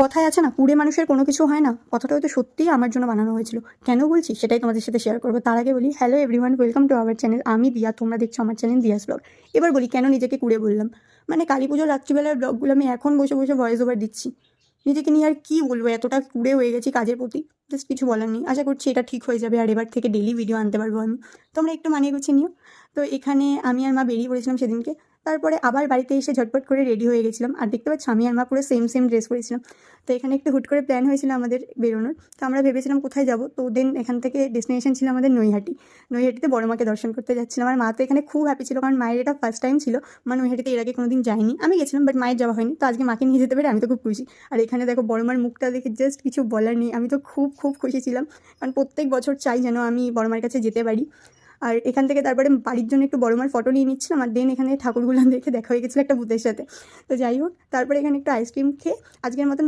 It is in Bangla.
কথায় আছে না, কুড়ে মানুষের কোনো কিছু হয় না, কথাটা হয়তো সত্যিই আমার জন্য বানানো হয়েছিল। কেন বলছি সেটাই তোমাদের সাথে শেয়ার করবো। তার আগে বলি, hello everyone, welcome to our channel. আমি দিয়া, তোমরা দেখছো আমার চ্যানেল দিয়াস ব্লগ। এবার বলি কেন নিজেকে কুড়ে বললাম। মানে কালী পুজোর রাত্রিবেলার ব্লগগুলো আমি এখন বসে বসে ভয়েস ওভার দিচ্ছি। নিজেকে নিয়ে আর কি বলবো, এতটা কুড়ে হয়ে গেছি কাজের প্রতি, জাস্ট কিছু বলার নেই। আশা করছি এটা ঠিক হয়ে যাবে, আর এবার থেকে ডেলি ভিডিও আনতে পারবো আমি। তোমরা একটু মানিয়ে গুছিয়ে নিও। তো এখানে আমি আর মা বেরিয়ে পড়েছিলাম সেদিনকে। তারপরে আবার বাড়িতে এসে ঝটপট করে রেডি হয়ে গেছিলাম। আর দেখতে পাচ্ছ আমি আর মা পুরো সেম সেম ড্রেস পরেছিলাম। তো এখানে একটু হুট করে প্ল্যান হয়েছিল আমাদের বেরোনোর। তো আমরা ভেবেছিলাম কোথায় যাব। তো দেন এখান থেকে ডেস্টিনেশন ছিল আমাদের নৈহাটি। নৈহাটিতে বড় মাকে দর্শন করতে যাচ্ছিলাম। আর মা তো এখানে খুব হ্যাপি ছিল, কারণ মায়ের এটা ফার্স্ট টাইম ছিল। মা নৈহাটিতে এর আগে কোনোদিন যায়নি, আমি গেছিলাম বাট মায়ের যাওয়া হয়নি। তো আজকে মাকে নিয়ে যেতে পেরে আমি তো খুব খুশি। আর এখানে দেখো বড় মার মুখটা দেখে জাস্ট কিছু বলার নেই, আমি তো খুব খুব খুশি ছিলাম। কারণ প্রত্যেক বছর চাই যেন আমি বড় মার কাছে যেতে পারি। আর এখান থেকে তারপরে বাড়ির জন্য একটু বড় মার ফটো নিয়ে নিচ্ছিলাম। আর দেন এখানে ঠাকুরগুলো দেখে দেখা হয়ে গেছিলো একটা ভূতের সাথে। তো যাই হোক, তারপরে এখানে একটু আইসক্রিম খেয়ে আজকের মতন